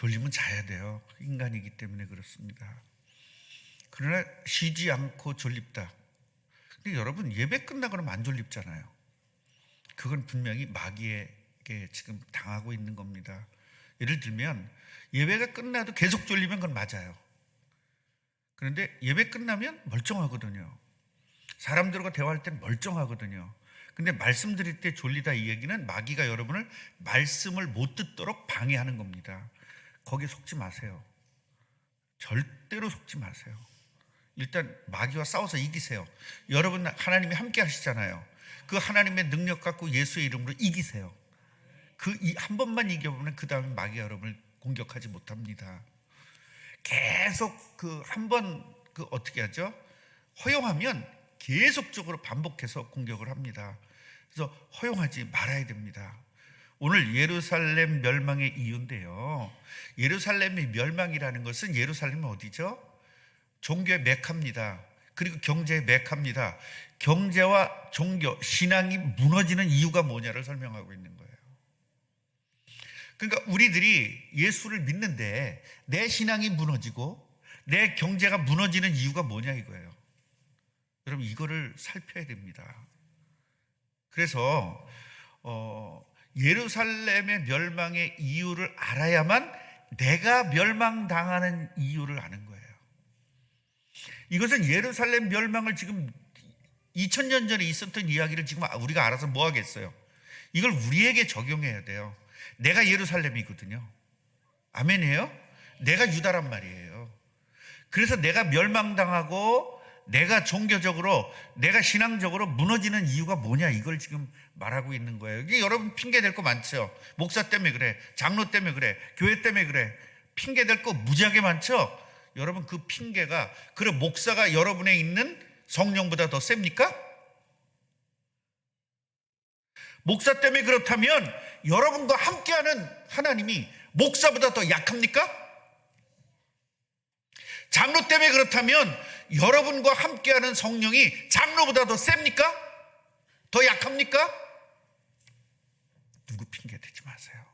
졸리면 자야 돼요. 인간이기 때문에 그렇습니다. 그러나 쉬지 않고 졸립다. 근데 여러분, 예배 끝나고 나면 안 졸립잖아요. 그건 분명히 마귀에게 지금 당하고 있는 겁니다. 예를 들면 예배가 끝나도 계속 졸리면 그건 맞아요. 그런데 예배 끝나면 멀쩡하거든요. 사람들과 대화할 때는 멀쩡하거든요. 근데 말씀 드릴 때 졸리다, 이 얘기는 마귀가 여러분을 말씀을 못 듣도록 방해하는 겁니다. 거기에 속지 마세요. 절대로 속지 마세요. 일단 마귀와 싸워서 이기세요. 여러분, 하나님이 함께 하시잖아요. 그 하나님의 능력 갖고 예수의 이름으로 이기세요. 한 번만 이겨보면 그 다음에 마귀가 여러분을 공격하지 못합니다. 계속 한 번 어떻게 하죠? 허용하면 계속적으로 반복해서 공격을 합니다. 그래서 허용하지 말아야 됩니다. 오늘 예루살렘 멸망의 이유인데요. 예루살렘의 멸망이라는 것은, 예루살렘은 어디죠? 종교의 메카입니다. 그리고 경제의 메카입니다. 경제와 종교, 신앙이 무너지는 이유가 뭐냐를 설명하고 있는 거예요. 그러니까 우리들이 예수를 믿는데 내 신앙이 무너지고 내 경제가 무너지는 이유가 뭐냐 이거예요. 여러분, 이거를 살펴야 됩니다. 그래서 예루살렘의 멸망의 이유를 알아야만 내가 멸망당하는 이유를 아는 거예요. 이것은 예루살렘 멸망을 지금 2000년 전에 있었던 이야기를 지금 우리가 알아서 뭐 하겠어요? 이걸 우리에게 적용해야 돼요. 내가 예루살렘이거든요. 아멘이에요? 내가 유다란 말이에요. 그래서 내가 멸망당하고 내가 종교적으로, 내가 신앙적으로 무너지는 이유가 뭐냐, 이걸 지금 말하고 있는 거예요. 이게 여러분 핑계 댈 거 많죠. 목사 때문에 그래, 장로 때문에 그래, 교회 때문에 그래. 핑계 댈 거 무지하게 많죠. 여러분, 그 핑계가, 그래, 목사가 여러분에 있는 성령보다 더 셉니까? 목사 때문에 그렇다면 여러분과 함께하는 하나님이 목사보다 더 약합니까? 장로 때문에 그렇다면 여러분과 함께하는 성령이 장로보다 더 셉니까? 더 약합니까? 누구 핑계 대지 마세요.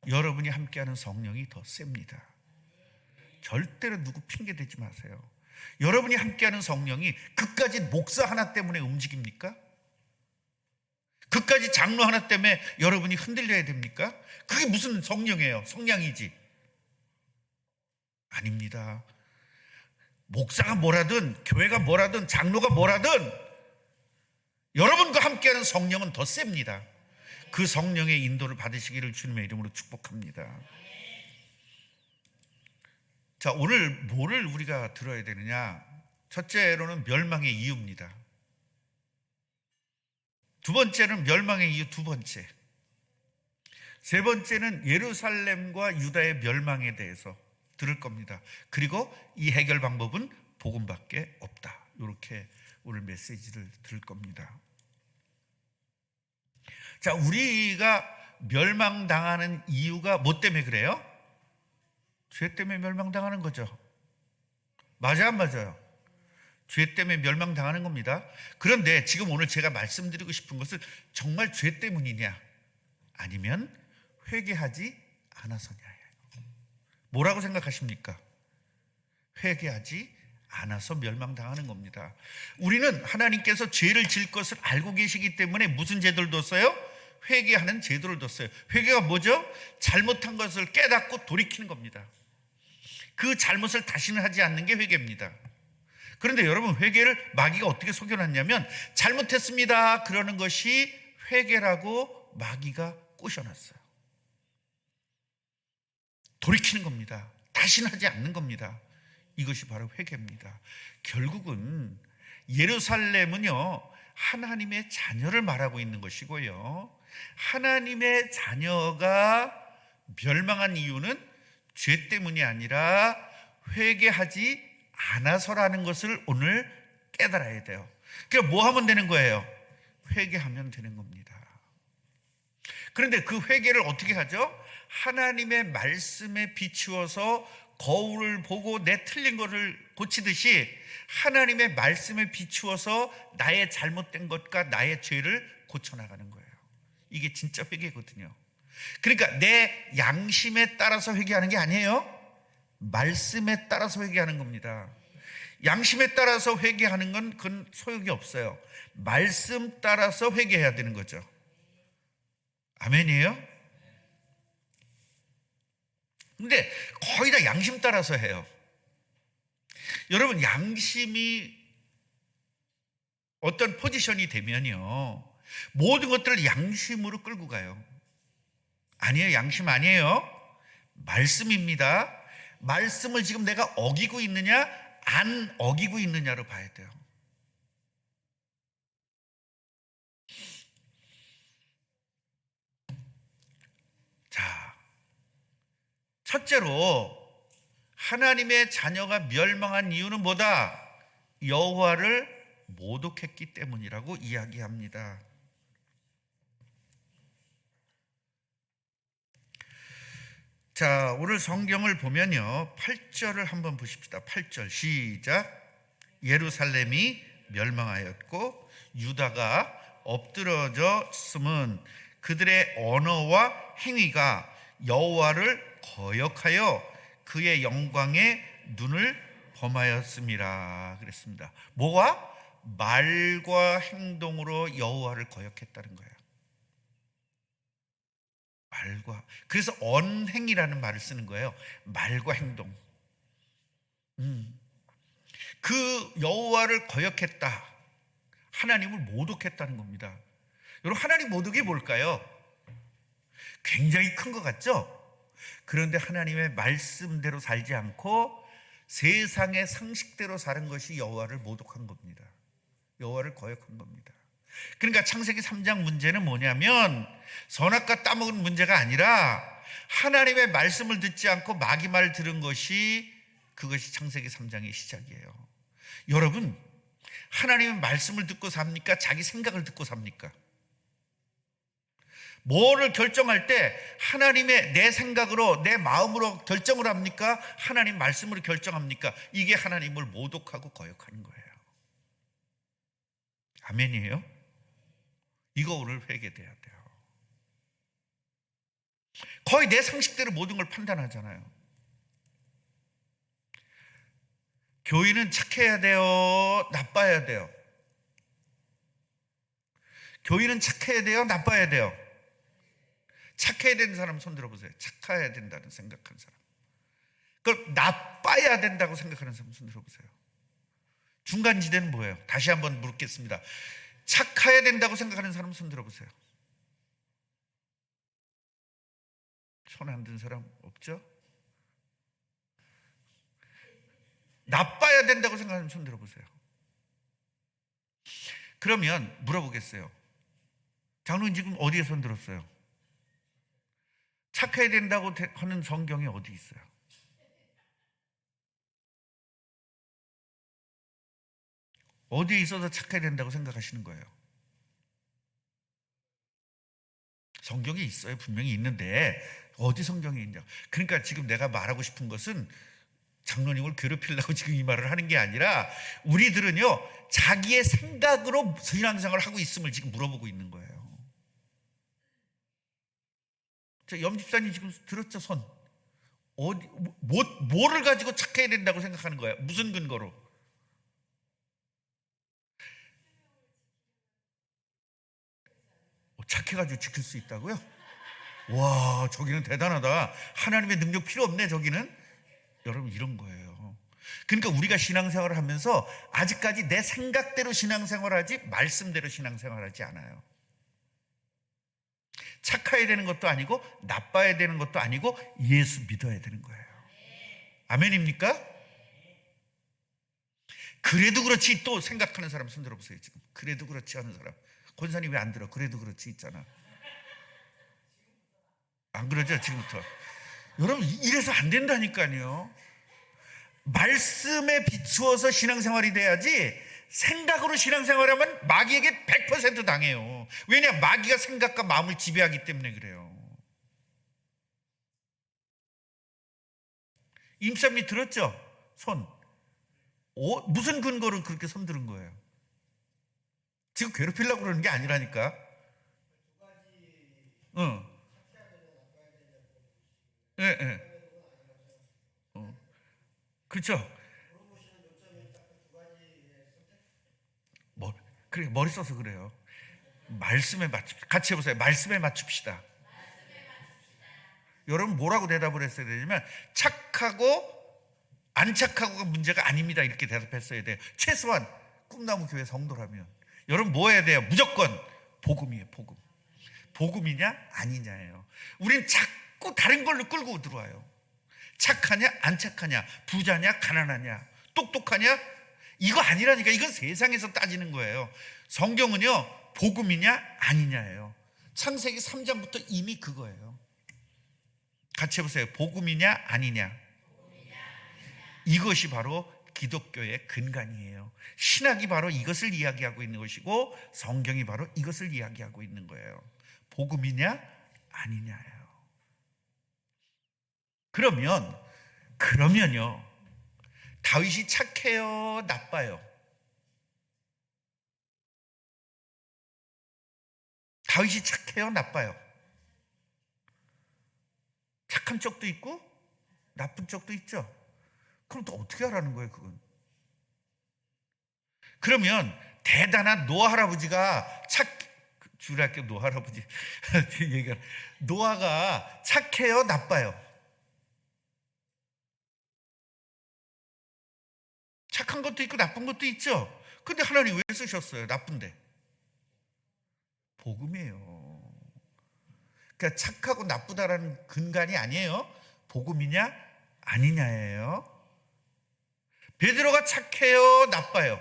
여러분이 함께하는 성령이 더 셉니다. 절대로 누구 핑계 대지 마세요. 여러분이 함께하는 성령이 그까지 목사 하나 때문에 움직입니까? 그까지 장로 하나 때문에 여러분이 흔들려야 됩니까? 그게 무슨 성령이에요? 성량이지. 아닙니다. 목사가 뭐라든, 교회가 뭐라든, 장로가 뭐라든 여러분과 함께하는 성령은 더 셉니다. 그 성령의 인도를 받으시기를 주님의 이름으로 축복합니다. 자, 오늘 뭐를 우리가 들어야 되느냐? 첫째로는 멸망의 이유입니다. 두 번째는 멸망의 이유 두 번째. 세 번째는 예루살렘과 유다의 멸망에 대해서 들을 겁니다. 그리고 이 해결 방법은 복음밖에 없다. 이렇게 오늘 메시지를 들을 겁니다. 자, 우리가 멸망당하는 이유가 뭐 때문에 그래요? 죄 때문에 멸망당하는 거죠. 맞아요, 안 맞아요? 죄 때문에 멸망당하는 겁니다. 그런데 지금 오늘 제가 말씀드리고 싶은 것은 정말 죄 때문이냐, 아니면 회개하지 않아서냐예요. 뭐라고 생각하십니까? 회개하지 않아서 멸망당하는 겁니다. 우리는 하나님께서 죄를 질 것을 알고 계시기 때문에 무슨 제도를 뒀어요? 회개하는 제도를 뒀어요. 회개가 뭐죠? 잘못한 것을 깨닫고 돌이키는 겁니다. 그 잘못을 다시는 하지 않는 게 회개입니다. 그런데 여러분, 회개를 마귀가 어떻게 속여놨냐면, 잘못했습니다 그러는 것이 회개라고 마귀가 꼬셔놨어요. 돌이키는 겁니다. 다시는 하지 않는 겁니다. 이것이 바로 회개입니다. 결국은 예루살렘은요, 하나님의 자녀를 말하고 있는 것이고요, 하나님의 자녀가 멸망한 이유는 죄 때문이 아니라 회개하지 않아서라는 것을 오늘 깨달아야 돼요. 그러니까 뭐 하면 되는 거예요? 회개하면 되는 겁니다. 그런데 그 회개를 어떻게 하죠? 하나님의 말씀에 비추어서 거울을 보고 내 틀린 것을 고치듯이 하나님의 말씀에 비추어서 나의 잘못된 것과 나의 죄를 고쳐나가는 거예요. 이게 진짜 회개거든요. 그러니까 내 양심에 따라서 회개하는 게 아니에요. 말씀에 따라서 회개하는 겁니다. 양심에 따라서 회개하는 건 그건 소용이 없어요. 말씀 따라서 회개해야 되는 거죠. 아멘이에요? 근데 거의 다 양심 따라서 해요. 여러분, 양심이 어떤 포지션이 되면요, 모든 것들을 양심으로 끌고 가요. 아니에요. 양심 아니에요. 말씀입니다. 말씀을 지금 내가 어기고 있느냐 안 어기고 있느냐로 봐야 돼요. 자, 첫째로 하나님의 자녀가 멸망한 이유는 뭐다? 여호와를 모독했기 때문이라고 이야기합니다. 자, 오늘 성경을 보면요, 8절을 한번 보십시다. 8절 시작. 예루살렘이 멸망하였고 유다가 엎드러졌음은 그들의 언어와 행위가 여호와를 거역하여 그의 영광에 눈을 범하였음이라 그랬습니다. 뭐가? 말과 행동으로 여호와를 거역했다는 거예요. 말과, 그래서 언행이라는 말을 쓰는 거예요. 말과 행동. 그 여호와를 거역했다, 하나님을 모독했다는 겁니다. 여러분, 하나님 모독이 뭘까요? 굉장히 큰 것 같죠? 그런데 하나님의 말씀대로 살지 않고 세상의 상식대로 사는 것이 여호와를 모독한 겁니다. 여호와를 거역한 겁니다. 그러니까 창세기 3장 문제는 뭐냐면 선악과 따먹은 문제가 아니라 하나님의 말씀을 듣지 않고 마귀 말 들은 것이, 그것이 창세기 3장의 시작이에요. 여러분, 하나님의 말씀을 듣고 삽니까? 자기 생각을 듣고 삽니까? 뭐를 결정할 때 하나님의 내 생각으로 내 마음으로 결정을 합니까? 하나님 말씀으로 결정합니까? 이게 하나님을 모독하고 거역하는 거예요. 아멘이에요? 이거 오늘 회개돼야 돼요. 거의 내 상식대로 모든 걸 판단하잖아요. 교인은 착해야 돼요? 나빠야 돼요? 교인은 착해야 돼요? 나빠야 돼요? 착해야 되는 사람 손 들어보세요. 착해야 된다는 생각하는 사람. 그럼 나빠야 된다고 생각하는 사람 손 들어보세요. 중간지대는 뭐예요? 다시 한번 물겠습니다. 착해야 된다고 생각하는 사람 손 들어보세요. 손 안 든 사람 없죠? 나빠야 된다고 생각하는 사람 손 들어보세요. 그러면 물어보겠어요. 장로님 지금 어디에 손 들었어요? 착해야 된다고 하는 성경이 어디 있어요? 어디에 있어서 착해야 된다고 생각하시는 거예요? 성경이 있어요. 분명히 있는데 어디 성경이 있냐? 그러니까 지금 내가 말하고 싶은 것은 장로님을 괴롭히려고 지금 이 말을 하는 게 아니라 우리들은요, 자기의 생각으로 신앙생활을 하고 있음을 지금 물어보고 있는 거예요. 염 집사님 지금 들었죠? 손. 뭐를 가지고 착해야 된다고 생각하는 거예요? 무슨 근거로? 착해가지고 지킬 수 있다고요? 와, 저기는 대단하다. 하나님의 능력 필요 없네, 저기는. 여러분, 이런 거예요. 그러니까 우리가 신앙생활을 하면서 아직까지 내 생각대로 신앙생활하지 말씀대로 신앙생활하지 않아요. 착해야 되는 것도 아니고 나빠야 되는 것도 아니고 예수 믿어야 되는 거예요. 아멘입니까? 그래도 그렇지 또 생각하는 사람 손 들어보세요. 지금 그래도 그렇지 하는 사람. 권사님 왜 안 들어? 그래도 그렇지 있잖아. 안 그러죠? 지금부터. 여러분, 이래서 안 된다니까요. 말씀에 비추어서 신앙생활이 돼야지 생각으로 신앙생활하면 마귀에게 100% 당해요. 왜냐? 마귀가 생각과 마음을 지배하기 때문에 그래요. 임삼이 들었죠? 손. 무슨 근거로 그렇게 손 들은 거예요? 지금 괴롭히려고 그러는 게 아니라니까. 예, 예. 그렇죠. 그래, 머리 써서 그래요. 말씀에 맞춥시다. 같이 해보세요. 말씀에 맞춥시다. 여러분 뭐라고 대답을 했어야 되냐면 착하고 안 착하고가 문제가 아닙니다. 이렇게 대답했어야 돼요. 최소한 꿈나무 교회 성도라면. 여러분 뭐 해야 돼요? 무조건 복음이에요. 복음. 복음이냐 아니냐예요. 우린 자꾸 다른 걸로 끌고 들어와요. 착하냐 안 착하냐, 부자냐 가난하냐, 똑똑하냐, 이거 아니라니까. 이건 세상에서 따지는 거예요. 성경은요 복음이냐 아니냐예요. 창세기 3장부터 이미 그거예요. 같이 해보세요. 복음이냐 아니냐. 이것이 바로 기독교의 근간이에요. 신학이 바로 이것을 이야기하고 있는 것이고 성경이 바로 이것을 이야기하고 있는 거예요. 복음이냐 아니냐예요. 그러면요 다윗이 착해요 나빠요? 다윗이 착해요 나빠요? 착한 쪽도 있고 나쁜 쪽도 있죠. 그럼 또 어떻게 하라는 거예요 그건? 그러면 대단한 노아 할아버지가 주일학교 노아 할아버지 얘기가 노아가 착해요 나빠요? 착한 것도 있고 나쁜 것도 있죠. 근데 하나님 왜 쓰셨어요? 나쁜데. 복음이에요. 그러니까 착하고 나쁘다라는 근간이 아니에요. 복음이냐 아니냐예요. 베드로가 착해요 나빠요?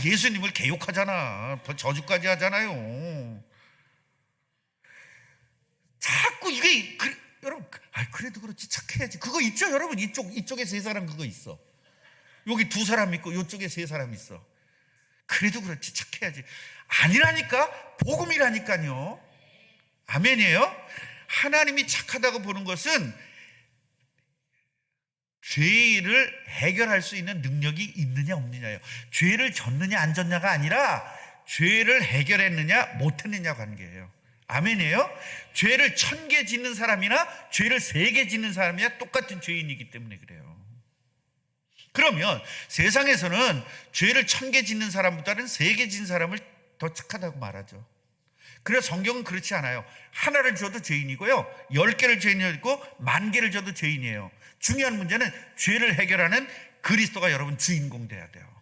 예수님을 개욕하잖아. 저주까지 하잖아요. 자꾸 이게 여러분 그래도 그렇지 착해야지. 그거 있죠 여러분. 이쪽에 세 사람 그거 있어. 여기 두 사람 있고 이쪽에 세 사람 있어. 그래도 그렇지 착해야지. 아니라니까. 복음이라니까요. 아멘이에요. 하나님이 착하다고 보는 것은 죄를 해결할 수 있는 능력이 있느냐 없느냐예요. 죄를 졌느냐 안 졌냐가 아니라 죄를 해결했느냐 못했느냐 관계예요. 아멘이에요. 죄를 1000개 짓는 사람이나 죄를 3개 짓는 사람이나 똑같은 죄인이기 때문에 그래요. 그러면 세상에서는 죄를 1000개 짓는 사람보다는 3개 짓는 사람을 더 착하다고 말하죠. 그래서 성경은 그렇지 않아요. 하나를 줘도 죄인이고요 10개를 죄인이고 10,000개를 줘도 죄인이에요. 중요한 문제는 죄를 해결하는 그리스도가 여러분 주인공 돼야 돼요.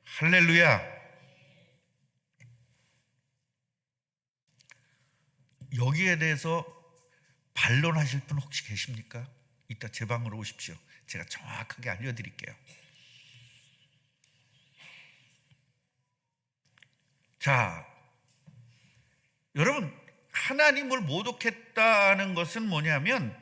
할렐루야. 여기에 대해서 반론하실 분 혹시 계십니까? 이따 제 방으로 오십시오. 제가 정확하게 알려드릴게요. 자, 여러분 하나님을 모독했다는 것은 뭐냐면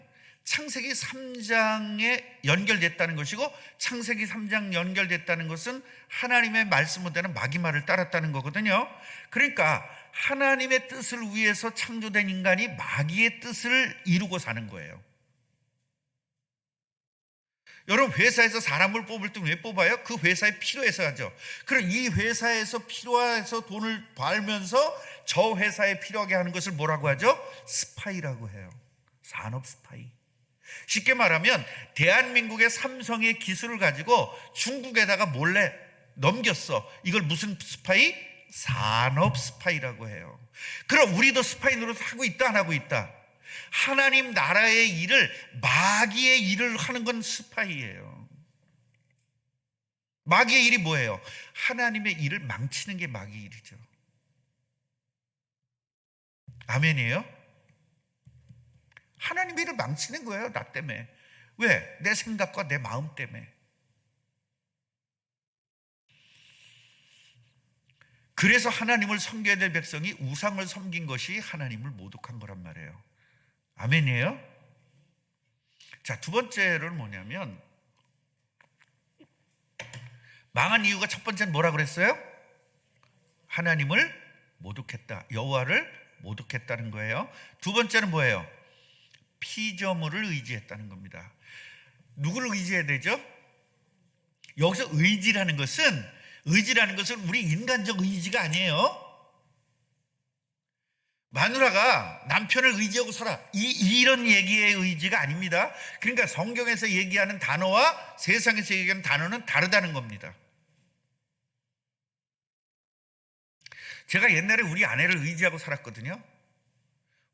창세기 3장에 연결됐다는 것이고, 창세기 3장 연결됐다는 것은 하나님의 말씀 못되는 마귀 말을 따랐다는 거거든요. 그러니까 하나님의 뜻을 위해서 창조된 인간이 마귀의 뜻을 이루고 사는 거예요. 여러분 회사에서 사람을 뽑을 때 왜 뽑아요? 그 회사에 필요해서 하죠. 그럼 이 회사에서 필요해서 돈을 벌면서 저 회사에 필요하게 하는 것을 뭐라고 하죠? 스파이라고 해요. 산업 스파이. 쉽게 말하면 대한민국의 삼성의 기술을 가지고 중국에다가 몰래 넘겼어. 이걸 무슨 스파이? 산업 스파이라고 해요. 그럼 우리도 스파이 노릇 하고 있다 안 하고 있다? 하나님 나라의 일을, 마귀의 일을 하는 건 스파이예요. 마귀의 일이 뭐예요? 하나님의 일을 망치는 게 마귀의 일이죠. 아멘이에요? 하나님의 일을 망치는 거예요, 나 때문에. 왜? 내 생각과 내 마음 때문에. 그래서 하나님을 섬겨야 될 백성이 우상을 섬긴 것이 하나님을 모독한 거란 말이에요. 아멘이에요? 자, 두 번째로는 뭐냐면, 망한 이유가 첫 번째는 뭐라 그랬어요? 하나님을 모독했다. 여호와를 모독했다는 거예요. 두 번째는 뭐예요? 피조물을 의지했다는 겁니다. 누구를 의지해야 되죠? 여기서 의지라는 것은 우리 인간적 의지가 아니에요. 마누라가 남편을 의지하고 살아. 이런 얘기의 의지가 아닙니다. 그러니까 성경에서 얘기하는 단어와 세상에서 얘기하는 단어는 다르다는 겁니다. 제가 옛날에 우리 아내를 의지하고 살았거든요.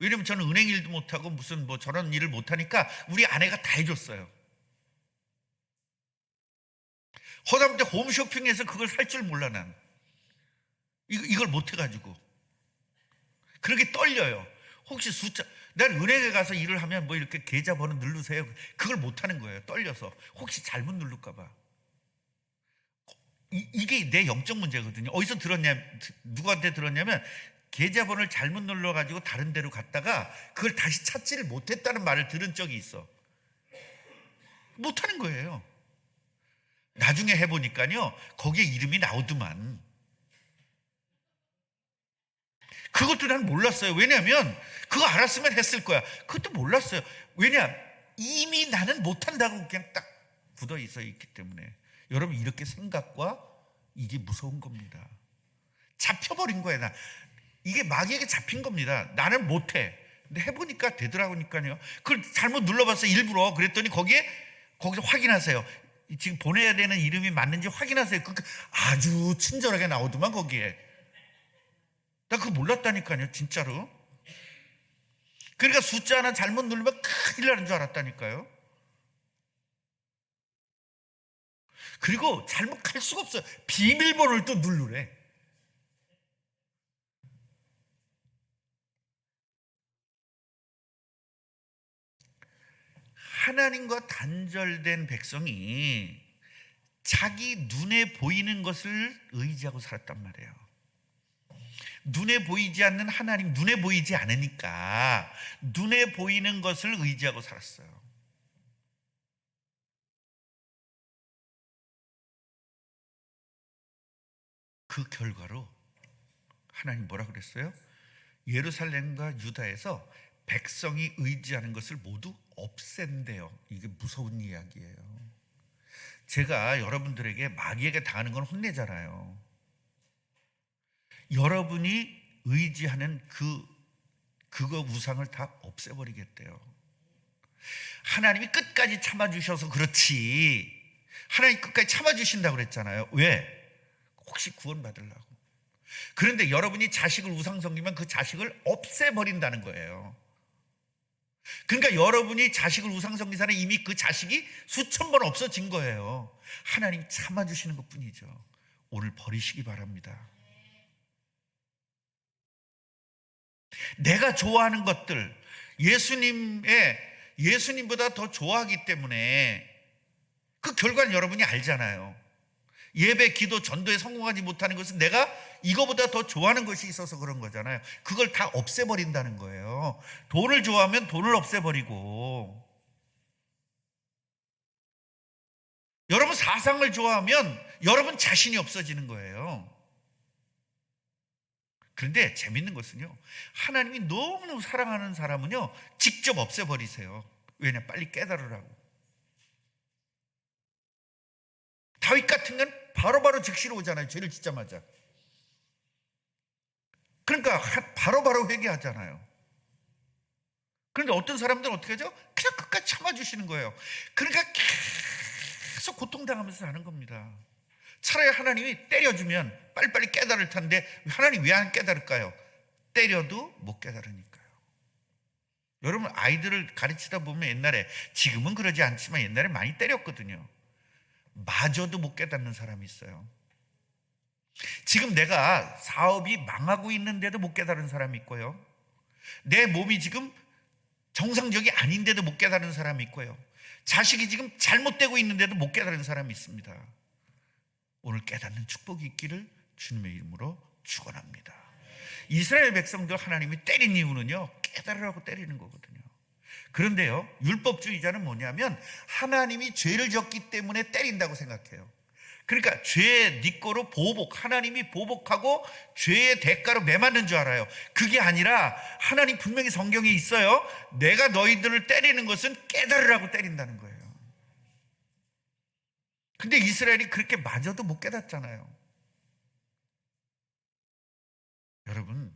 왜냐면 저는 은행 일도 못하고 무슨 뭐 저런 일을 못하니까 우리 아내가 다 해줬어요. 허다못해 홈쇼핑에서 그걸 살 줄 몰라 난. 이걸 못해가지고. 그렇게 떨려요. 혹시 숫자, 난 은행에 가서 일을 하면 뭐 이렇게 계좌번호 누르세요. 그걸 못하는 거예요. 떨려서. 혹시 잘못 누를까봐. 이게 내 영적 문제거든요. 어디서 누구한테 들었냐면 계좌번호를 잘못 눌러가지고 다른 데로 갔다가 그걸 다시 찾지를 못했다는 말을 들은 적이 있어. 못하는 거예요. 나중에 해보니까요, 거기에 이름이 나오더만. 그것도 난 몰랐어요. 왜냐하면 그거 알았으면 했을 거야. 그것도 몰랐어요. 왜냐, 이미 나는 못한다고 그냥 딱 굳어 있어 있기 때문에. 여러분, 이렇게 생각과 이게 무서운 겁니다. 잡혀버린 거야. 이게 마귀에게 잡힌 겁니다. 나는 못해. 근데 해보니까 되더라고니까요. 그걸 잘못 눌러봤어요. 일부러. 그랬더니 거기서 확인하세요. 지금 보내야 되는 이름이 맞는지 확인하세요. 아주 친절하게 나오더만 거기에. 나 그거 몰랐다니까요. 진짜로. 그러니까 숫자 하나 잘못 누르면 큰일 나는 줄 알았다니까요. 그리고 잘못 갈 수가 없어요. 비밀번호를 또 누르래. 하나님과 단절된 백성이 자기 눈에 보이는 것을 의지하고 살았단 말이에요. 눈에 보이지 않는 하나님, 눈에 보이지 않으니까 눈에 보이는 것을 의지하고 살았어요. 그 결과로 하나님 뭐라 그랬어요? 예루살렘과 유다에서 백성이 의지하는 것을 모두 없앤대요. 이게 무서운 이야기예요. 제가 여러분들에게 마귀에게 당하는 건 혼내잖아요. 여러분이 의지하는 그거 우상을 다 없애버리겠대요. 하나님이 끝까지 참아주셔서 그렇지. 하나님 끝까지 참아주신다고 그랬잖아요. 왜? 혹시 구원받으려고. 그런데 여러분이 자식을 우상 섬기면 그 자식을 없애버린다는 거예요. 그러니까 여러분이 자식을 우상 섬긴 사람은 이미 그 자식이 수천 번 없어진 거예요. 하나님 참아주시는 것 뿐이죠. 오늘 버리시기 바랍니다. 내가 좋아하는 것들, 예수님보다 더 좋아하기 때문에 그 결과는 여러분이 알잖아요. 예배, 기도, 전도에 성공하지 못하는 것은 내가 이거보다 더 좋아하는 것이 있어서 그런 거잖아요. 그걸 다 없애버린다는 거예요. 돈을 좋아하면 돈을 없애버리고, 여러분 사상을 좋아하면 여러분 자신이 없어지는 거예요. 그런데 재밌는 것은요, 하나님이 너무너무 사랑하는 사람은요 직접 없애버리세요. 왜냐? 빨리 깨달으라고. 다윗 같은 건 바로바로 즉시로 오잖아요. 죄를 짓자마자. 그러니까 바로바로 회개하잖아요. 그런데 어떤 사람들은 어떻게 하죠? 그냥 끝까지 참아주시는 거예요. 그러니까 계속 고통당하면서 사는 겁니다. 차라리 하나님이 때려주면 빨리빨리 깨달을 텐데 하나님 왜 안 깨달을까요? 때려도 못 깨달으니까요. 여러분, 아이들을 가르치다 보면 옛날에, 지금은 그러지 않지만 옛날에 많이 때렸거든요. 마저도 못 깨닫는 사람이 있어요. 지금 내가 사업이 망하고 있는데도 못 깨달은 사람이 있고요. 내 몸이 지금 정상적이 아닌데도 못 깨달은 사람이 있고요. 자식이 지금 잘못되고 있는데도 못 깨달은 사람이 있습니다. 오늘 깨닫는 축복이 있기를 주님의 이름으로 축원합니다. 이스라엘 백성들 하나님이 때린 이유는요, 깨달으라고 때리는 거거든요. 그런데요, 율법주의자는 뭐냐면 하나님이 죄를 졌기 때문에 때린다고 생각해요. 그러니까 죄 네 거로 보복, 하나님이 보복하고 죄의 대가로 매맞는 줄 알아요. 그게 아니라 하나님 분명히 성경에 있어요. 내가 너희들을 때리는 것은 깨달으라고 때린다는 거예요. 근데 이스라엘이 그렇게 마저도 못 깨닫잖아요. 여러분,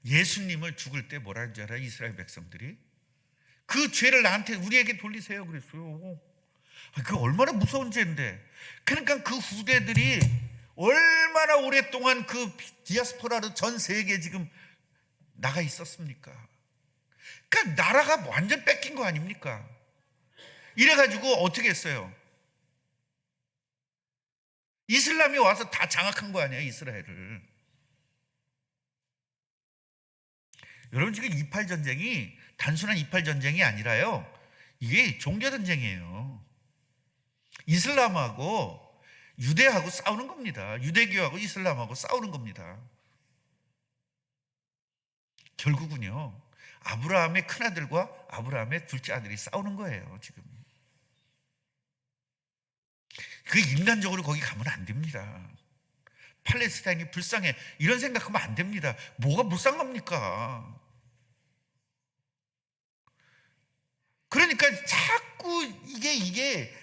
예수님을 죽을 때 뭐라 하는지 알아요? 이스라엘 백성들이 그 죄를 나한테 우리에게 돌리세요 그랬어요. 그 얼마나 무서운 죄인데. 그러니까 그 후대들이 얼마나 오랫동안 그 디아스포라로 전 세계에 지금 나가 있었습니까? 그러니까 나라가 완전 뺏긴 거 아닙니까? 이래가지고 어떻게 했어요? 이슬람이 와서 다 장악한 거 아니에요, 이스라엘을. 여러분, 지금 28 전쟁이 단순한 28 전쟁이 아니라요, 이게 종교 전쟁이에요. 이슬람하고 유대하고 싸우는 겁니다. 유대교하고 이슬람하고 싸우는 겁니다. 결국은요, 아브라함의 큰아들과 아브라함의 둘째 아들이 싸우는 거예요, 지금. 그 인간적으로 거기 가면 안 됩니다. 팔레스타인이 불쌍해 이런 생각하면 안 됩니다. 뭐가 불쌍합니까? 그러니까 자꾸 이게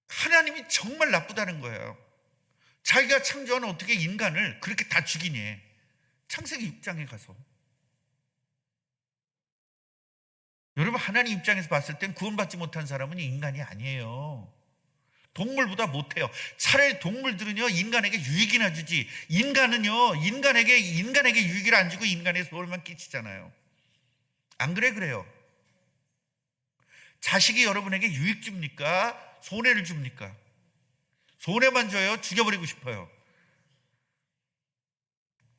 하나님이 정말 나쁘다는 거예요. 자기가 창조한 어떻게 인간을 그렇게 다 죽이니? 창세기 6장에 가서. 여러분, 하나님 입장에서 봤을 땐 구원받지 못한 사람은 인간이 아니에요. 동물보다 못해요. 차라리 동물들은요, 인간에게 유익이나 주지, 인간은요, 인간에게 유익을 안 주고 인간의 소홀만 끼치잖아요. 안 그래요? 자식이 여러분에게 유익 줍니까? 손해를 줍니까? 손해만 줘요? 죽여버리고 싶어요?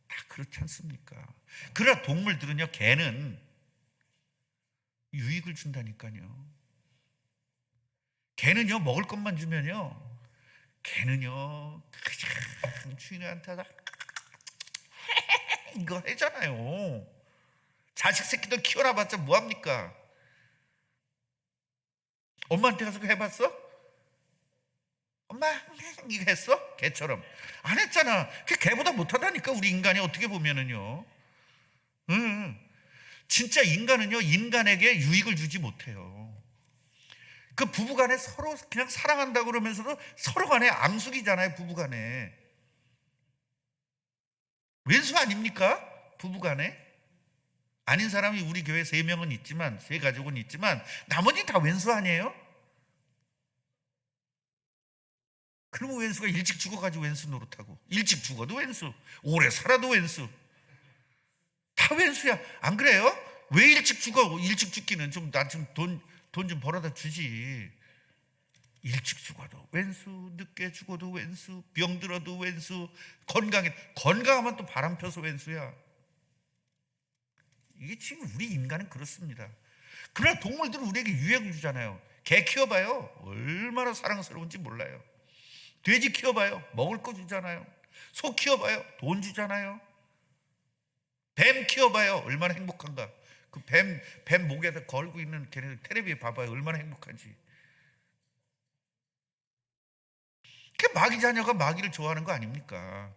다 그렇지 않습니까? 그러나 동물들은요, 개는 유익을 준다니까요. 개는요, 먹을 것만 주면요, 개는요 그냥 주인한테 하다 이거 하잖아요. 자식 새끼들 키워놔봤자 뭐합니까? 엄마한테 가서 해봤어? 엄마 이거 했어? 개처럼 안 했잖아. 그 개보다 못하다니까, 우리 인간이 어떻게 보면은요. 진짜 인간은요, 인간에게 유익을 주지 못해요. 그 부부간에 서로 그냥 사랑한다고 그러면서도 서로 간에 앙숙이잖아요. 부부간에 왼수 아닙니까? 부부간에 아닌 사람이 우리 교회 3명은 있지만, 3가족은 있지만 나머지 다 왼수 아니에요? 그러면 왼수가 일찍 죽어가지고 왼수 노릇하고, 일찍 죽어도 왼수, 오래 살아도 왼수, 다 왼수야. 안 그래요? 왜 일찍 죽어? 일찍 죽기는 좀 나 좀 돈 좀 벌어다 주지. 일찍 죽어도 왼수, 늦게 죽어도 왼수, 병들어도 왼수, 건강하면 또 바람 펴서 왼수야. 이게 지금 우리 인간은 그렇습니다. 그러나 동물들은 우리에게 유익을 주잖아요. 개 키워봐요, 얼마나 사랑스러운지 몰라요. 돼지 키워봐요, 먹을 거 주잖아요. 소 키워봐요, 돈 주잖아요. 뱀 키워봐요, 얼마나 행복한가. 그 뱀 목에다 걸고 있는 걔네들 텔레비에 봐봐요, 얼마나 행복한지. 그 마귀 자녀가 마귀를 좋아하는 거 아닙니까?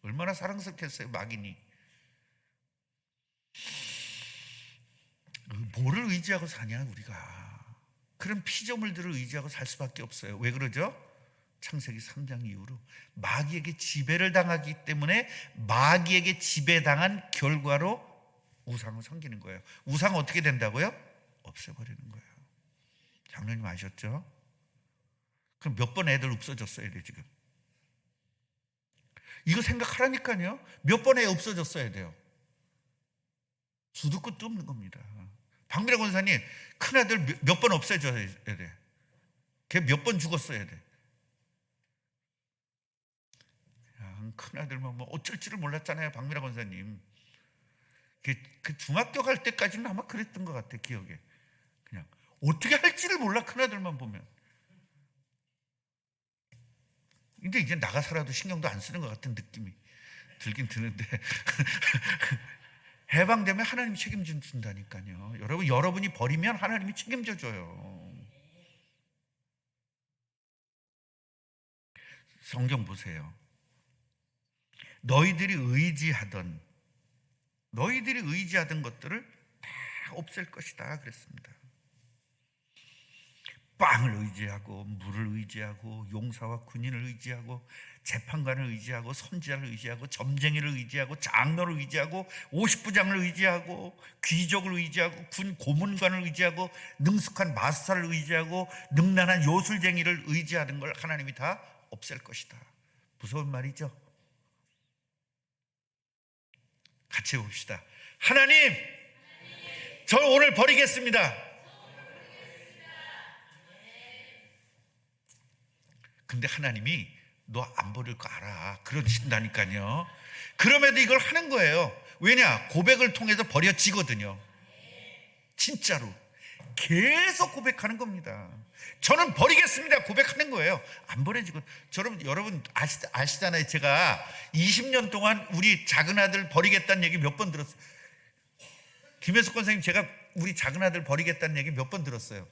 얼마나 사랑스럽겠어요, 마귀니. 뭐를 의지하고 사냐, 우리가. 그런 피조물들을 의지하고 살 수밖에 없어요. 왜 그러죠? 창세기 3장 이후로 마귀에게 지배를 당하기 때문에 마귀에게 지배당한 결과로 우상을 섬기는 거예요. 우상은 어떻게 된다고요? 없애버리는 거예요. 장로님 아셨죠? 그럼 몇 번 애들 없어졌어야 돼, 지금. 이거 생각하라니까요. 몇 번 애 없어졌어야 돼요. 수도 끝도 없는 겁니다. 박미래 권사님, 큰아들 몇 번 없애줘야 돼. 걔 몇 번 죽었어야 돼. 그냥 큰아들만 뭐 어쩔 줄을 몰랐잖아요, 박미래 권사님. 그 중학교 갈 때까지는 아마 그랬던 것 같아, 기억에. 그냥 어떻게 할지를 몰라, 큰아들만 보면. 근데 이제 나가 살아도 신경도 안 쓰는 것 같은 느낌이 들긴 드는데 해방되면 하나님이 책임져 준다니까요. 여러분이 버리면 하나님이 책임져 줘요. 성경 보세요. 너희들이 의지하던 것들을 다 없앨 것이다 그랬습니다. 빵을 의지하고 물을 의지하고 용사와 군인을 의지하고 재판관을 의지하고 선지자를 의지하고 점쟁이를 의지하고 장로를 의지하고 50부장을 의지하고 귀족을 의지하고 군 고문관을 의지하고 능숙한 마술사를 의지하고 능란한 요술쟁이를 의지하는 걸 하나님이 다 없앨 것이다. 무서운 말이죠. 같이 봅시다. 하나님, 저 오늘 버리겠습니다. 근데 하나님이 너 안 버릴 거 알아. 그러신다니까요. 그럼에도 이걸 하는 거예요. 왜냐? 고백을 통해서 버려지거든요. 진짜로 계속 고백하는 겁니다. 저는 버리겠습니다. 고백하는 거예요. 안 버려지고. 여러분 아시잖아요. 제가 20년 동안 우리 작은 아들 버리겠다는 얘기 몇 번 들었어요. 김혜숙 권사님, 제가 우리 작은 아들 버리겠다는 얘기 몇 번 들었어요.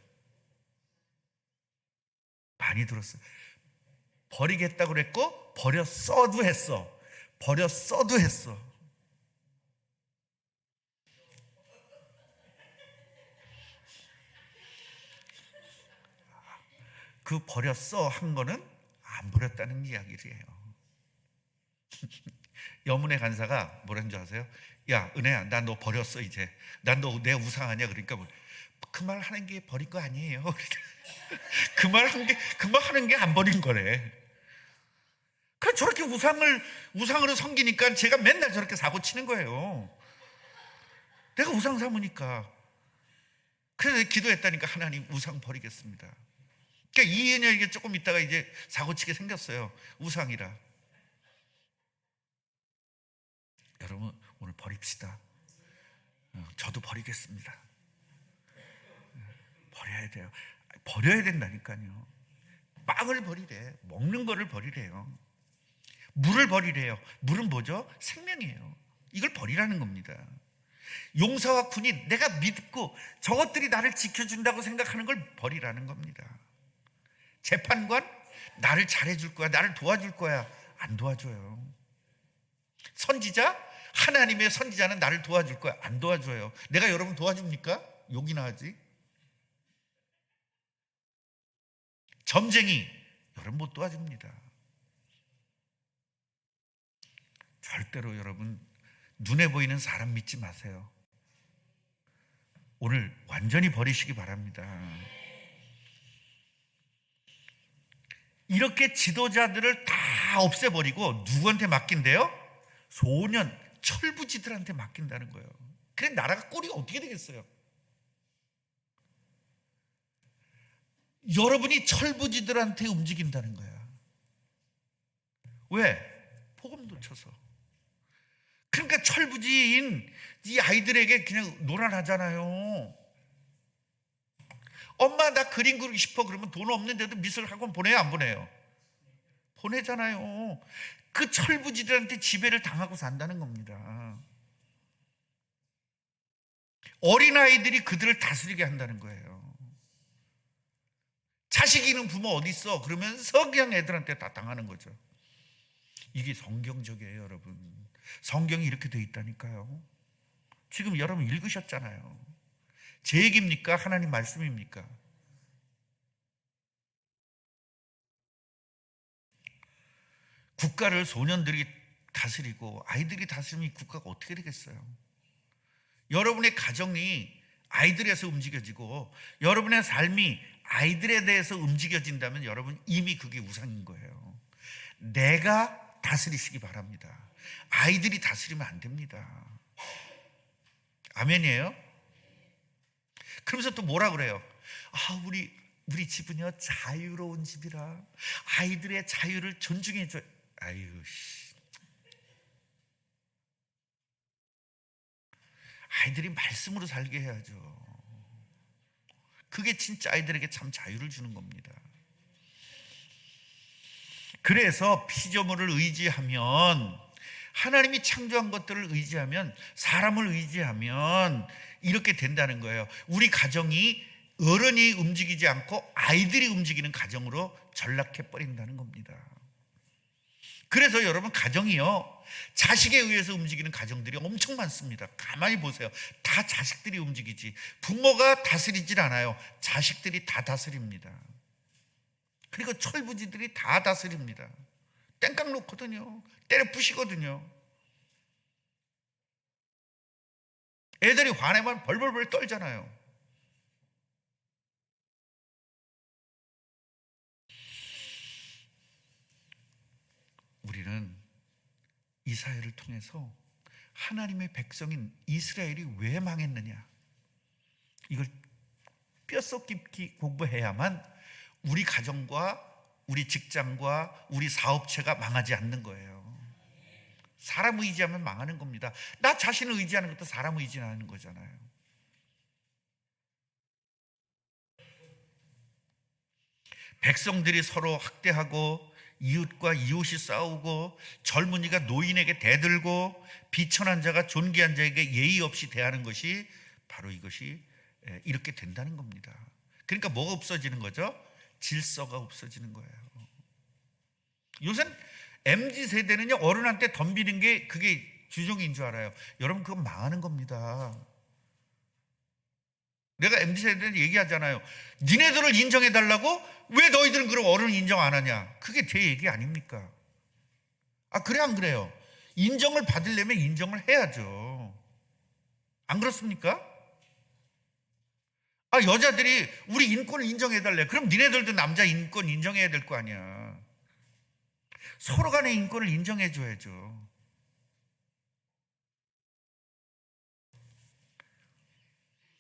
많이 들었어요. 버리겠다고 그랬고 버렸어도 했어. 버렸어도 했어. 그 버렸어 한 거는 안 버렸다는 이야기예요. 여문의 간사가 뭐라는 줄 아세요? 야, 은혜야, 나 너 버렸어 이제. 난 너 내 우상 아니야. 그러니까 그 말 하는 게 버린 거 아니에요. 그 말 하는 게 안 버린 거래. 그래, 저렇게 우상으로 섬기니까 제가 맨날 저렇게 사고 치는 거예요. 내가 우상 삼으니까. 그래서 기도했다니까 하나님 우상 버리겠습니다. 그러니까 이인영에게 조금 있다가 이제 사고 치게 생겼어요. 우상이라. 여러분 오늘 버립시다. 저도 버리겠습니다. 버려야 돼요. 버려야 된다니까요. 빵을 버리래. 먹는 거를 버리래요. 물을 버리래요. 물은 뭐죠? 생명이에요. 이걸 버리라는 겁니다. 용사와 군인, 내가 믿고 저것들이 나를 지켜준다고 생각하는 걸 버리라는 겁니다. 재판관, 나를 잘해줄 거야, 나를 도와줄 거야. 안 도와줘요. 선지자, 하나님의 선지자는 나를 도와줄 거야. 안 도와줘요. 내가 여러분 도와줍니까? 욕이나 하지. 점쟁이, 여러분 못 도와줍니다. 절대로 여러분 눈에 보이는 사람 믿지 마세요. 오늘 완전히 버리시기 바랍니다. 이렇게 지도자들을 다 없애버리고 누구한테 맡긴대요? 소년, 철부지들한테 맡긴다는 거예요. 그래 나라가 꼴이 어떻게 되겠어요? 여러분이 철부지들한테 움직인다는 거야. 왜? 복음 놓쳐서. 그러니까 철부지인 이 아이들에게 그냥 노란하잖아요. 엄마 나 그림 그리고 싶어 그러면 돈 없는데도 미술학원 보내요 안 보내요? 보내잖아요. 그 철부지들한테 지배를 당하고 산다는 겁니다. 어린아이들이 그들을 다스리게 한다는 거예요. 자식 잃은 부모 어디 있어? 그러면서 그냥 애들한테 다 당하는 거죠. 이게 성경적이에요 여러분. 성경이 이렇게 돼 있다니까요. 지금 여러분 읽으셨잖아요. 제 얘기입니까? 하나님 말씀입니까? 국가를 소년들이 다스리고 아이들이 다스리면 국가가 어떻게 되겠어요? 여러분의 가정이 아이들에서 움직여지고 여러분의 삶이 아이들에 대해서 움직여진다면 여러분 이미 그게 우상인 거예요. 내가 다스리시기 바랍니다. 아이들이 다스리면 안 됩니다. 아멘이에요? 그러면서 또 뭐라 그래요? 우리 집은요 자유로운 집이라 아이들의 자유를 존중해줘. 아유 씨. 아이들이 말씀으로 살게 해야죠. 그게 진짜 아이들에게 참 자유를 주는 겁니다. 그래서 피조물을 의지하면, 하나님이 창조한 것들을 의지하면, 사람을 의지하면 이렇게 된다는 거예요. 우리 가정이 어른이 움직이지 않고 아이들이 움직이는 가정으로 전락해 버린다는 겁니다. 그래서 여러분, 가정이요, 자식에 의해서 움직이는 가정들이 엄청 많습니다. 가만히 보세요. 다 자식들이 움직이지, 부모가 다스리질 않아요. 자식들이 다 다스립니다. 그리고 철부지들이 다 다스립니다. 땡깡 놓거든요. 때려 부시거든요. 애들이 화내면 벌벌벌 떨잖아요. 우리는 이 사회를 통해서 하나님의 백성인 이스라엘이 왜 망했느냐, 이걸 뼛속 깊이 공부해야만 우리 가정과 우리 직장과 우리 사업체가 망하지 않는 거예요. 사람 의지하면 망하는 겁니다. 나 자신을 의지하는 것도 사람 의지하는 거잖아요. 백성들이 서로 학대하고 이웃과 이웃이 싸우고 젊은이가 노인에게 대들고 비천한 자가 존귀한 자에게 예의 없이 대하는 것이 바로 이것이 이렇게 된다는 겁니다. 그러니까 뭐가 없어지는 거죠? 질서가 없어지는 거예요. 요새 MZ세대는요, 어른한테 덤비는 게 그게 주종인 줄 알아요. 여러분, 그건 망하는 겁니다. 내가 MZ세대한테 얘기하잖아요. 니네들을 인정해달라고? 왜 너희들은 그럼 어른을 인정 안 하냐? 그게 제 얘기 아닙니까? 그래 안 그래요? 인정을 받으려면 인정을 해야죠. 안 그렇습니까? 여자들이 우리 인권을 인정해달래. 그럼 니네들도 남자 인권 인정해야 될 거 아니야. 서로 간의 인권을 인정해줘야죠.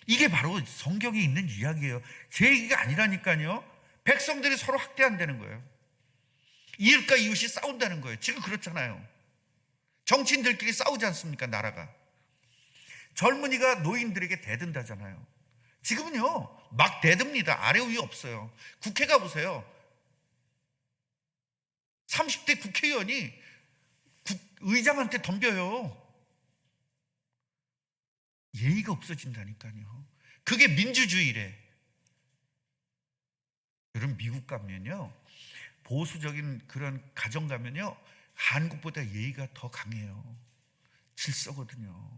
이게 바로 성경에 있는 이야기예요. 제 얘기가 아니라니까요. 백성들이 서로 학대한다는 거예요. 이웃과 이웃이 싸운다는 거예요. 지금 그렇잖아요. 정치인들끼리 싸우지 않습니까? 나라가. 젊은이가 노인들에게 대든다잖아요. 지금은요, 막 대듭니다. 아래 위 없어요. 국회 가보세요. 30대 국회의원이 의장한테 덤벼요. 예의가 없어진다니까요. 그게 민주주의래. 여러분, 미국 가면요, 보수적인 그런 가정 가면요, 한국보다 예의가 더 강해요. 질서거든요.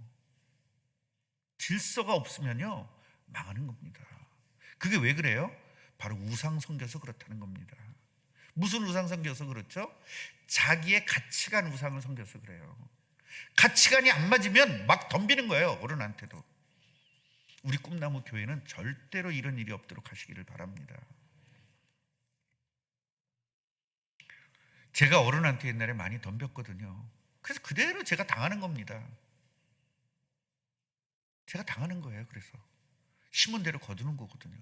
질서가 없으면요, 망하는 겁니다. 그게 왜 그래요? 바로 우상 섬겨서 그렇다는 겁니다. 무슨 우상 섬겨서 그렇죠? 자기의 가치관 우상을 섬겨서 그래요. 가치관이 안 맞으면 막 덤비는 거예요, 어른한테도. 우리 꿈나무 교회는 절대로 이런 일이 없도록 하시기를 바랍니다. 제가 어른한테 옛날에 많이 덤볐거든요. 그래서 그대로 제가 당하는 겁니다. 제가 당하는 거예요. 그래서 심은 대로 거두는 거거든요.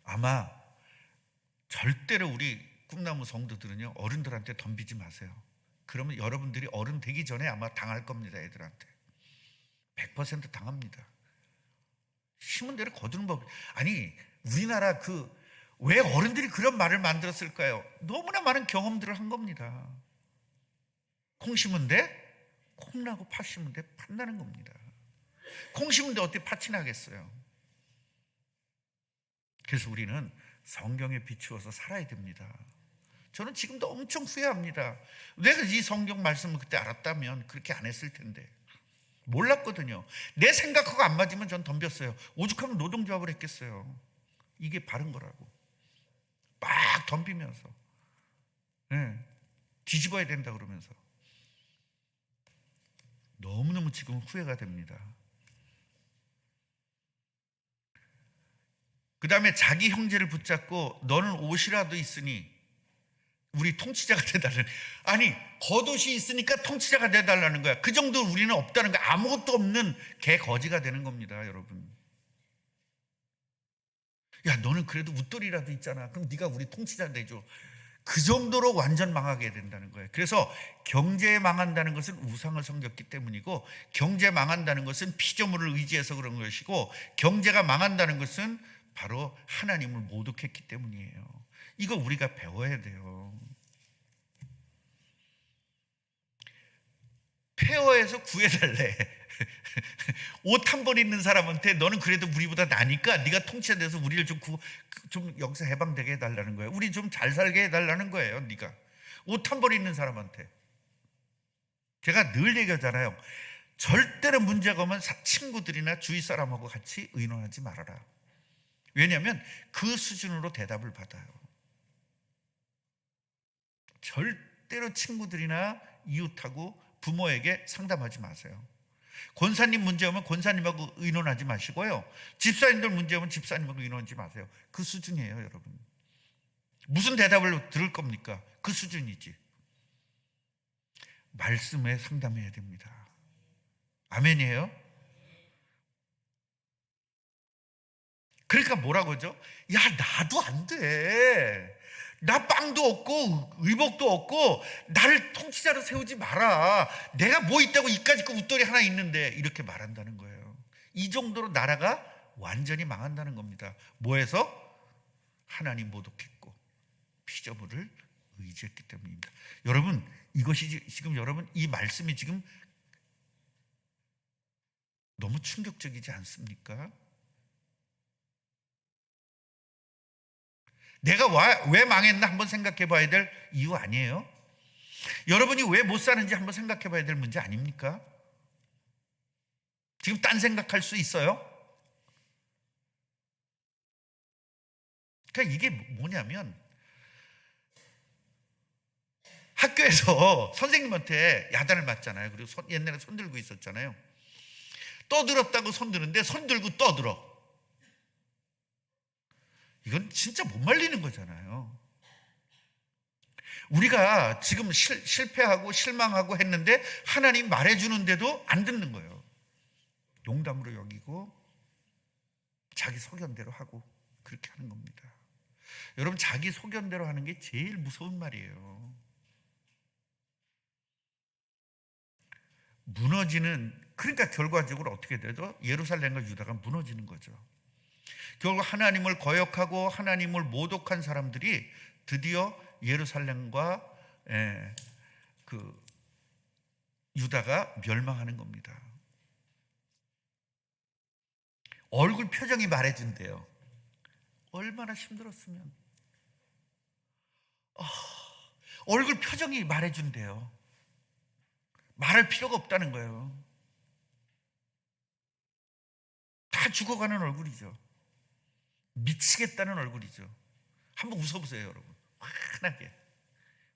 아마 절대로 우리 꿈나무 성도들은요, 어른들한테 덤비지 마세요. 그러면 여러분들이 어른 되기 전에 아마 당할 겁니다. 애들한테 100% 당합니다. 심은 대로 거두는 법. 아니, 우리나라 왜 어른들이 그런 말을 만들었을까요? 너무나 많은 경험들을 한 겁니다. 콩 심은데 콩 나고 팥 심은데 팥 나는 겁니다. 콩 심은데 어떻게 팥이 나겠어요? 그래서 우리는 성경에 비추어서 살아야 됩니다. 저는 지금도 엄청 후회합니다. 내가 이 성경 말씀을 그때 알았다면 그렇게 안 했을 텐데. 몰랐거든요. 내 생각하고 안 맞으면 전 덤볐어요. 오죽하면 노동조합을 했겠어요. 이게 바른 거라고. 막 덤비면서 뒤집어야 된다 그러면서. 너무너무 지금 후회가 됩니다. 그 다음에 자기 형제를 붙잡고 너는 옷이라도 있으니 우리 통치자가 돼달라는. 아니, 겉옷이 있으니까 통치자가 돼달라는 거야. 그 정도 우리는 없다는 거야. 아무것도 없는 개거지가 되는 겁니다. 여러분, 야, 너는 그래도 웃돌이라도 있잖아. 그럼 네가 우리 통치자 되죠. 그 정도로 완전 망하게 된다는 거예요. 그래서 경제에 망한다는 것은 우상을 섬겼기 때문이고, 경제 망한다는 것은 피조물을 의지해서 그런 것이고, 경제가 망한다는 것은 바로 하나님을 모독했기 때문이에요. 이거 우리가 배워야 돼요. 페어에서 구해달래. 옷 한 벌 있는 사람한테 너는 그래도 우리보다 나니까 네가 통치돼서 우리를 좀 여기서 해방되게 해달라는 거예요. 우리 좀 잘 살게 해달라는 거예요. 네가 옷 한 벌 있는 사람한테. 제가 늘 얘기하잖아요. 절대로 문제가 오면 친구들이나 주위 사람하고 같이 의논하지 말아라. 왜냐하면 그 수준으로 대답을 받아요. 절대로 친구들이나 이웃하고 부모에게 상담하지 마세요. 권사님 문제 오면 권사님하고 의논하지 마시고요. 집사님들 문제 오면 집사님하고 의논하지 마세요. 그 수준이에요, 여러분. 무슨 대답을 들을 겁니까? 그 수준이지. 말씀에 상담해야 됩니다. 아멘이에요? 그러니까 뭐라고 하죠? 야, 나도 안 돼. 나 빵도 없고 의복도 없고 나를 통치자로 세우지 마라. 내가 뭐 있다고 이까짓 거 웃돌이 하나 있는데, 이렇게 말한다는 거예요. 이 정도로 나라가 완전히 망한다는 겁니다. 뭐해서? 하나님 모독했고 피조물을 의지했기 때문입니다. 여러분, 이것이 지금 여러분 이 말씀이 지금 너무 충격적이지 않습니까? 내가 왜 망했나 한번 생각해 봐야 될 이유 아니에요? 여러분이 왜 못 사는지 한번 생각해 봐야 될 문제 아닙니까? 지금 딴 생각할 수 있어요? 그러니까 이게 뭐냐면, 학교에서 선생님한테 야단을 맞잖아요. 그리고 옛날에 손 들고 있었잖아요. 떠들었다고 손 드는데 손 들고 떠들어. 이건 진짜 못 말리는 거잖아요. 우리가 지금 실패하고 실망하고 했는데 하나님 말해주는데도 안 듣는 거예요. 농담으로 여기고 자기 소견대로 하고 그렇게 하는 겁니다. 여러분, 자기 소견대로 하는 게 제일 무서운 말이에요. 그러니까 결과적으로 어떻게 되죠? 예루살렘과 유다가 무너지는 거죠. 결국 하나님을 거역하고 하나님을 모독한 사람들이 드디어 예루살렘과 그 유다가 멸망하는 겁니다. 얼굴 표정이 말해준대요. 얼마나 힘들었으면. 얼굴 표정이 말해준대요. 말할 필요가 없다는 거예요. 다 죽어가는 얼굴이죠. 미치겠다는 얼굴이죠. 한번 웃어보세요, 여러분. 환하게.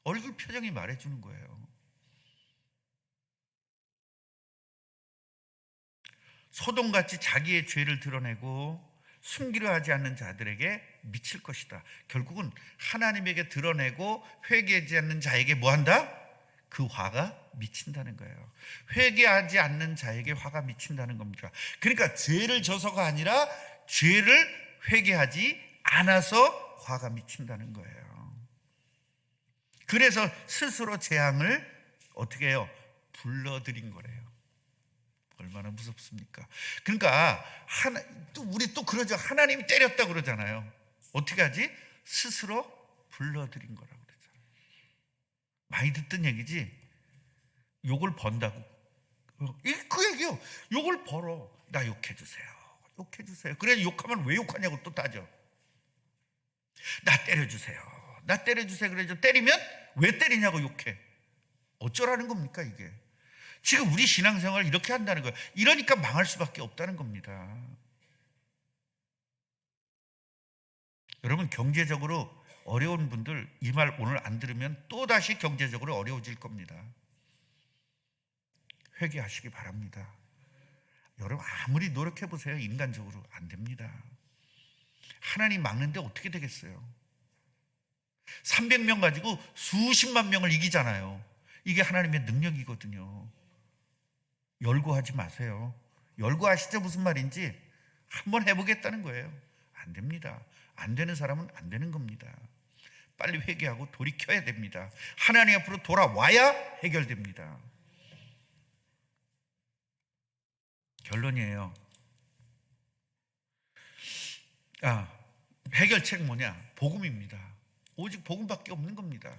얼굴 표정이 말해주는 거예요. 소돔같이 자기의 죄를 드러내고 숨기려 하지 않는 자들에게 미칠 것이다. 결국은 하나님에게 드러내고 회개하지 않는 자에게 뭐한다? 그 화가 미친다는 거예요. 회개하지 않는 자에게 화가 미친다는 겁니다. 그러니까 죄를 져서가 아니라 죄를 회개하지 않아서 화가 미친다는 거예요. 그래서 스스로 재앙을 어떻게 해요? 불러들인 거래요. 얼마나 무섭습니까? 그러니까 우리 또 그러죠. 하나님이 때렸다 그러잖아요. 어떻게 하지? 스스로 불러들인 거라고 그러잖아요. 많이 듣던 얘기지. 욕을 번다고. 그 얘기요. 욕을 벌어. 나 욕해주세요. 욕해주세요. 그래, 욕하면 왜 욕하냐고 또 따져. 나 때려주세요. 나 때려주세요. 그래서 때리면 왜 때리냐고 욕해. 어쩌라는 겁니까 이게. 지금 우리 신앙생활을 이렇게 한다는 거예요. 이러니까 망할 수밖에 없다는 겁니다. 여러분, 경제적으로 어려운 분들 이 말 오늘 안 들으면 또다시 경제적으로 어려워질 겁니다. 회개하시기 바랍니다. 여러분, 아무리 노력해보세요. 인간적으로 안 됩니다. 하나님 막는데 어떻게 되겠어요? 300명 가지고 수십만 명을 이기잖아요. 이게 하나님의 능력이거든요. 열거하지 마세요. 열거하시죠? 무슨 말인지 한번 해보겠다는 거예요. 안 됩니다. 안 되는 사람은 안 되는 겁니다. 빨리 회개하고 돌이켜야 됩니다. 하나님 앞으로 돌아와야 해결됩니다. 결론이에요. 해결책 뭐냐? 복음입니다. 오직 복음밖에 없는 겁니다.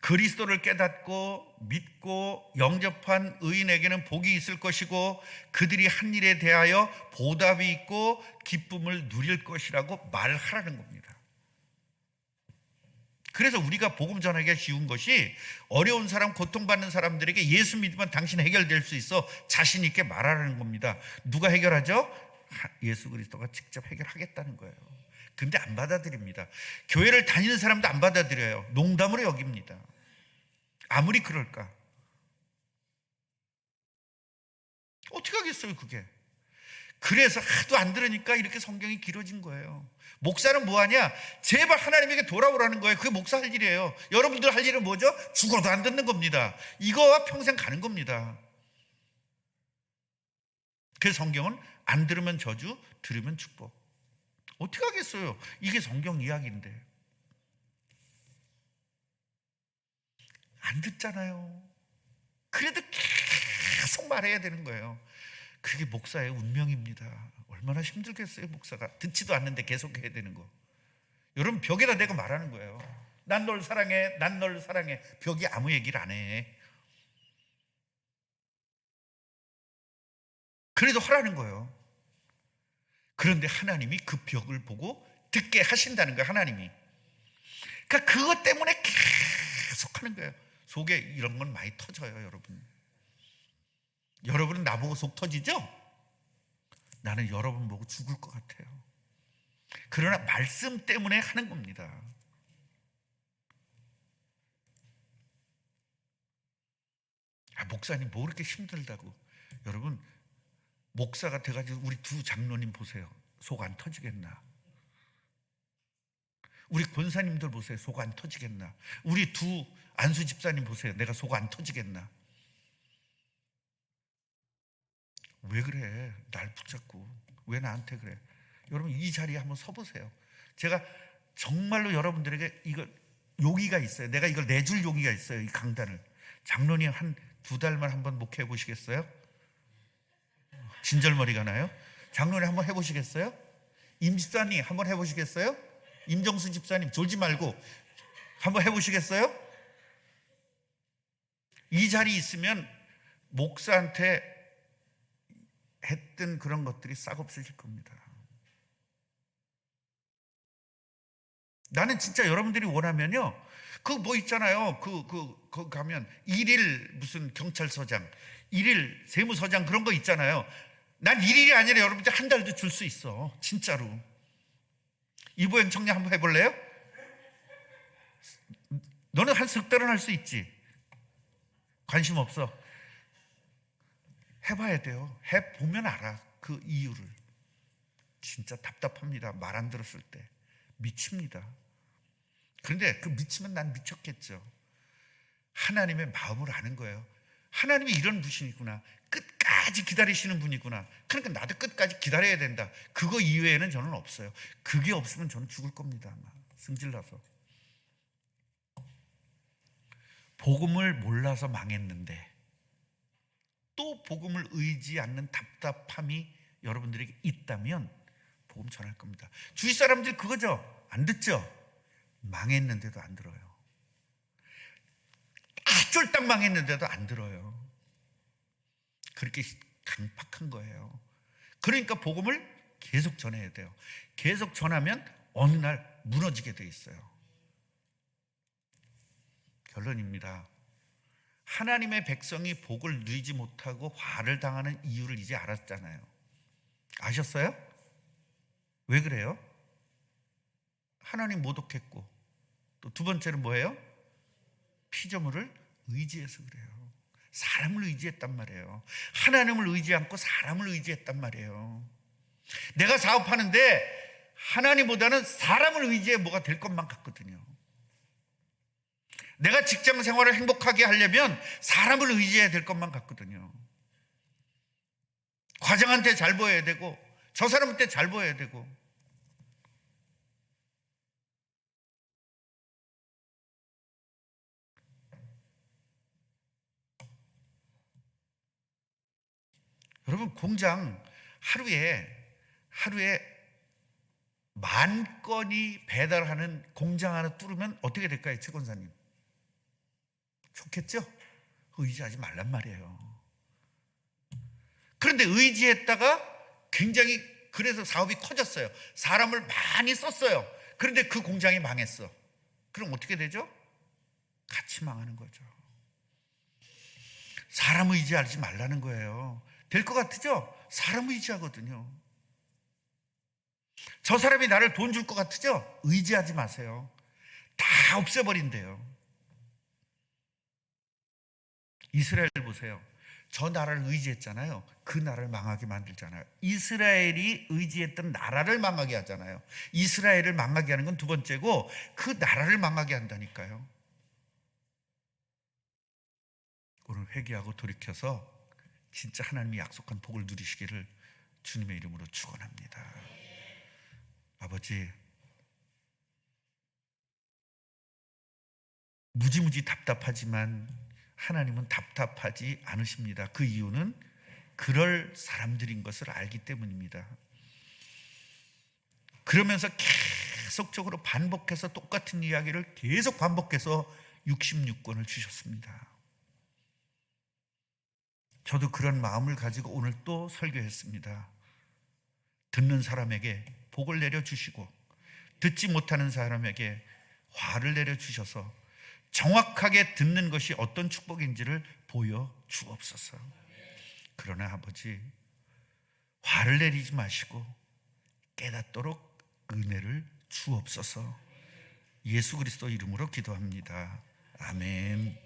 그리스도를 깨닫고 믿고 영접한 의인에게는 복이 있을 것이고 그들이 한 일에 대하여 보답이 있고 기쁨을 누릴 것이라고 말하라는 겁니다. 그래서 우리가 복음 전하기가 쉬운 것이 어려운 사람, 고통받는 사람들에게 예수 믿으면 당신 해결될 수 있어 자신 있게 말하라는 겁니다. 누가 해결하죠? 예수 그리스도가 직접 해결하겠다는 거예요. 근데 안 받아들입니다. 교회를 다니는 사람도 안 받아들여요. 농담으로 여깁니다. 아무리 그럴까. 어떻게 하겠어요 그게. 그래서 하도 안 들으니까 이렇게 성경이 길어진 거예요. 목사는 뭐하냐? 제발 하나님에게 돌아오라는 거예요. 그게 목사 할 일이에요. 여러분들 할 일은 뭐죠? 죽어도 안 듣는 겁니다. 이거와 평생 가는 겁니다. 그래서 성경은 안 들으면 저주, 들으면 축복. 어떻게 하겠어요? 이게 성경 이야기인데. 안 듣잖아요. 그래도 계속 말해야 되는 거예요. 그게 목사의 운명입니다. 얼마나 힘들겠어요 목사가. 듣지도 않는데 계속 해야 되는 거. 여러분 벽에다 대고 말하는 거예요. 난 널 사랑해, 난 널 사랑해. 벽이 아무 얘기를 안 해. 그래도 하라는 거예요. 그런데 하나님이 그 벽을 보고 듣게 하신다는 거예요. 하나님이. 그러니까 그것 때문에 계속 하는 거예요. 속에 이런 건 많이 터져요. 여러분은 나보고 속 터지죠? 나는 여러분 보고 죽을 것 같아요. 그러나 말씀 때문에 하는 겁니다. 목사님 뭐 그렇게 힘들다고. 여러분 목사가 돼가지고 우리 두 장로님 보세요. 속 안 터지겠나? 우리 권사님들 보세요. 속 안 터지겠나? 우리 두 안수 집사님 보세요. 내가 속 안 터지겠나? 왜 그래? 날 붙잡고 왜 나한테 그래? 여러분 이 자리에 한번 서보세요. 제가 정말로 여러분들에게 이거 용기가 있어요. 내가 이걸 내줄 용기가 있어요. 이 강단을. 장로님 한 2달만 한번 목회해 보시겠어요? 진절머리가 나요? 장로님 한번 해보시겠어요? 임 집사님 한번 해보시겠어요? 임정수 집사님 졸지 말고 한번 해보시겠어요? 이 자리에 있으면 목사한테 했던 그런 것들이 싹 없어질 겁니다. 나는 진짜 여러분들이 원하면요, 그 뭐 있잖아요. 그 가면 일일 무슨 경찰서장, 일일 세무서장 그런 거 있잖아요. 난 일일이 아니라 여러분들 한 달도 줄 수 있어. 진짜로. 이보영 청년 한번 해볼래요? 너는 한 석 달은 할 수 있지. 관심 없어. 해봐야 돼요. 해보면 알아. 그 이유를. 진짜 답답합니다. 말 안 들었을 때. 미칩니다. 그런데 그 미치면 난 미쳤겠죠. 하나님의 마음을 아는 거예요. 하나님이 이런 분이구나. 끝까지 기다리시는 분이구나. 그러니까 나도 끝까지 기다려야 된다. 그거 이외에는 저는 없어요. 그게 없으면 저는 죽을 겁니다. 아마 승질나서. 복음을 몰라서 망했는데 또 복음을 의지 않는 답답함이 여러분들에게 있다면 복음 전할 겁니다. 주위 사람들 그거죠. 안 듣죠? 망했는데도 안 들어요. 쫄딱 망했는데도 안 들어요. 그렇게 강팍한 거예요. 그러니까 복음을 계속 전해야 돼요. 계속 전하면 어느 날 무너지게 돼 있어요. 결론입니다. 하나님의 백성이 복을 누리지 못하고 화를 당하는 이유를 이제 알았잖아요. 아셨어요? 왜 그래요? 하나님 모독했고, 또 두 번째는 뭐예요? 피조물을 의지해서 그래요. 사람을 의지했단 말이에요. 하나님을 의지 않고 사람을 의지했단 말이에요. 내가 사업하는데 하나님보다는 사람을 의지해 뭐가 될 것만 같거든요. 내가 직장 생활을 행복하게 하려면 사람을 의지해야 될 것만 같거든요. 과장한테 잘 보여야 되고 저 사람한테 잘 보여야 되고. 여러분 공장 하루에 10,000건이 배달하는 공장 하나 뚫으면 어떻게 될까요, 최 권사님? 좋겠죠? 의지하지 말란 말이에요. 그런데 의지했다가 굉장히 그래서 사업이 커졌어요. 사람을 많이 썼어요. 그런데 그 공장이 망했어. 그럼 어떻게 되죠? 같이 망하는 거죠. 사람 의지하지 말라는 거예요. 될 것 같으죠? 사람 의지하거든요. 저 사람이 나를 돈 줄 것 같으죠? 의지하지 마세요. 다 없애버린대요. 이스라엘 보세요. 저 나라를 의지했잖아요. 그 나라를 망하게 만들잖아요. 이스라엘이 의지했던 나라를 망하게 하잖아요. 이스라엘을 망하게 하는 건 두 번째고 그 나라를 망하게 한다니까요. 오늘 회개하고 돌이켜서 진짜 하나님이 약속한 복을 누리시기를 주님의 이름으로 축원합니다. 아버지, 무지무지 답답하지만 하나님은 답답하지 않으십니다. 그 이유는 그럴 사람들인 것을 알기 때문입니다. 그러면서 계속적으로 반복해서 똑같은 이야기를 계속 반복해서 66권을 주셨습니다. 저도 그런 마음을 가지고 오늘 또 설교했습니다. 듣는 사람에게 복을 내려주시고 듣지 못하는 사람에게 화를 내려주셔서 정확하게 듣는 것이 어떤 축복인지를 보여주옵소서. 그러나 아버지, 화를 내리지 마시고 깨닫도록 은혜를 주옵소서. 예수 그리스도 이름으로 기도합니다. 아멘.